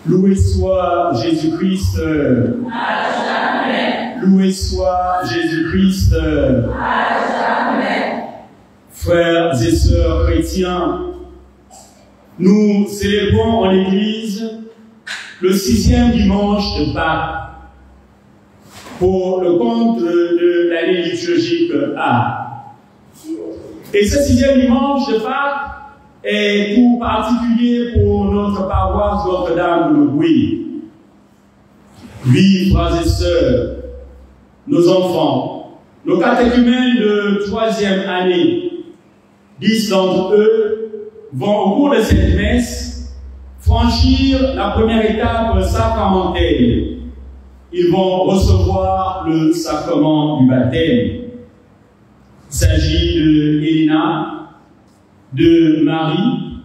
Loué soit Jésus-Christ. À jamais. Loué soit Jésus-Christ. À jamais. Frères et sœurs chrétiens, nous célébrons en Église le 6e dimanche de Pâques pour le compte de l'année liturgique A. Et ce 6e dimanche de Pâques est tout particulier pour notre paroisse Notre-Dame de Louis. Oui, frères et sœurs, nos enfants, nos catéchumènes de 3e année, 10 d'entre eux vont au cours de cette messe franchir la première étape sacramentelle. Ils vont recevoir le sacrement du baptême. Il s'agit de Elena, de Marie,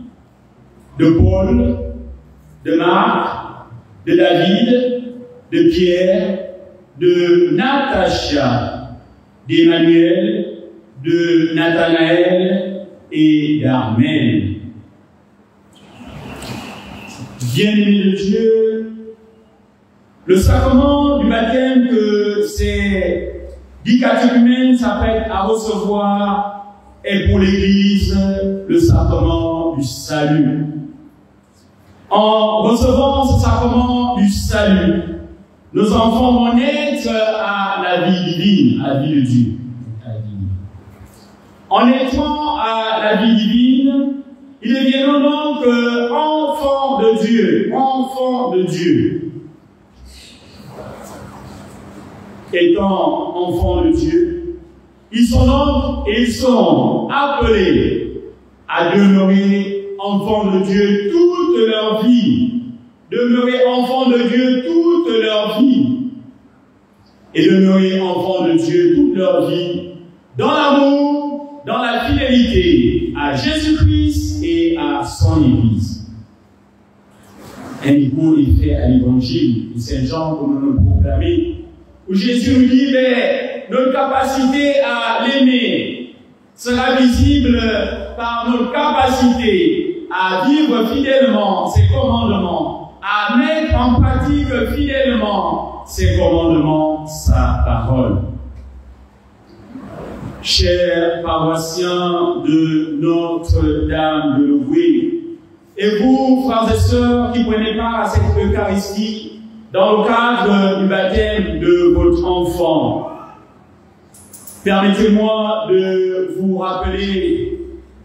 de Paul, de Marc, de David, de Pierre, de Natacha, d'Emmanuel, de Nathanaël et d'Armel. Bien-aimés de Dieu, le sacrement du baptême que ces 10 catéchumènes s'apprêtent à recevoir est pour l'Église le sacrement du salut. En recevant ce sacrement du salut, nos enfants vont naître à la vie divine, à la vie de Dieu. En naissant à la vie divine, ils deviendront donc enfants de Dieu, enfants de Dieu. Étant enfants de Dieu, ils sont donc et ils sont appelés à demeurer enfants de Dieu toute leur vie, demeurer enfants de Dieu toute leur vie, et demeurer enfants de Dieu toute leur vie dans l'amour, dans la fidélité à Jésus-Christ et à son Église. Un écho est fait à l'Évangile de Saint Jean, comme nous le proclamons, où Jésus nous dit, mais notre capacité à l'aimer sera visible par notre capacité à vivre fidèlement ses commandements, à mettre en pratique fidèlement ses commandements, sa parole. Chers paroissiens de Notre-Dame de Loué, et vous, frères et sœurs, qui prenez part à cette Eucharistie, dans le cadre du baptême de votre enfant, permettez-moi de vous rappeler,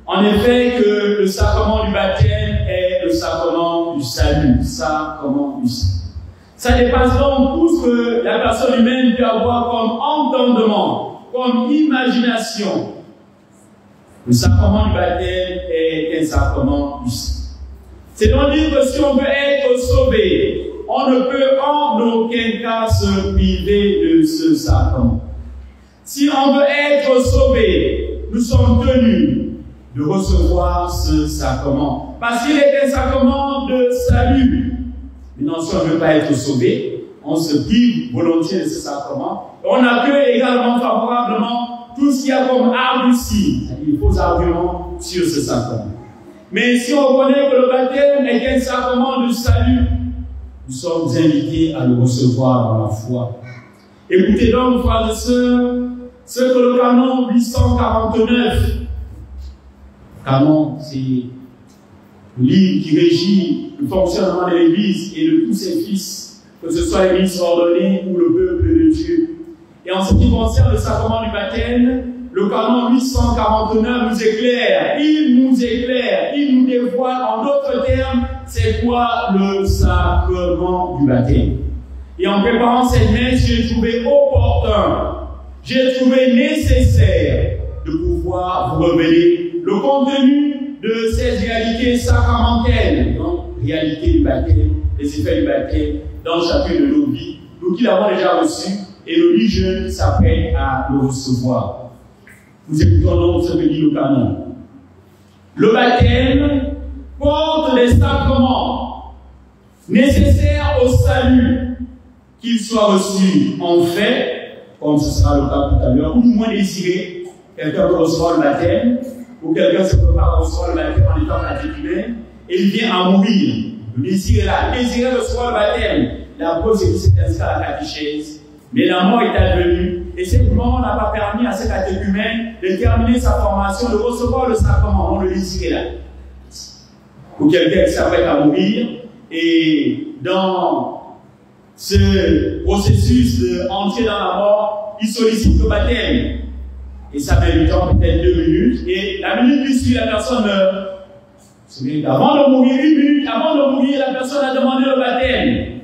en effet, que le sacrement du baptême est le sacrement du salut, sacrement du salut. Ça dépasse donc tout ce que la personne humaine peut avoir comme entendement, comme imagination. Le sacrement du baptême est un sacrement du salut. C'est donc dire que si on veut être sauvé, on ne peut en aucun cas se priver de ce sacrement. Si on veut être sauvé, nous sommes tenus de recevoir ce sacrement. Parce qu'il est un sacrement de salut. Maintenant, si on ne veut pas être sauvé, on se prive volontiers de ce sacrement. On accueille également favorablement tout ce qu'il y a comme argutie, c'est-à-dire les faux arguments sur ce sacrement. Mais si on reconnaît que le baptême est un sacrement de salut, nous sommes invités à le recevoir dans la foi. Écoutez donc, frères et sœurs, ce que le canon 849, canon, c'est le livre qui régit le fonctionnement de l'Église et de tous ses fils, que ce soit l'Église ordonnée ou le peuple de Dieu. Et en ce qui concerne le sacrement du baptême, le canon 849 nous éclaire, il nous dévoile en d'autres termes, c'est quoi le sacrement du baptême. Et en préparant cette messe, j'ai trouvé opportun, j'ai trouvé nécessaire de pouvoir vous révéler le contenu de cette réalité sacramentelle, donc réalité du baptême, les effets du baptême dans chacune de nos vies, nous qui l'avons déjà reçu, et nos vies jeunes s'apprêtent à le recevoir. Nous écoutons donc ce que dit le canon. Le baptême porte des sacrements nécessaires au salut, qu'ils soient reçus en fait, comme ce sera le cas tout à l'heure, ou du moins désiré. Quelqu'un peut recevoir le baptême, ou quelqu'un se prépare à recevoir le baptême en étant catéchumène, et il vient à mourir. Il Le désir est là. Il désirait recevoir le baptême. La preuve, c'est qu'il s'est inscrit à la catéchèse. Mais la mort est advenue. Et cette mort n'a pas permis à cet catéchumène de terminer sa formation, de recevoir le sacrement. Non, le désir est là. Pour quelqu'un qui s'apprête à mourir. Et dans ce processus d'entrer dans la mort, il sollicite le baptême. Et ça met du temps, peut-être 2 minutes. Et la minute qui suit, la personne meurt. C'est bien qu'avant de mourir, 1 minute avant de mourir, la personne a demandé le baptême.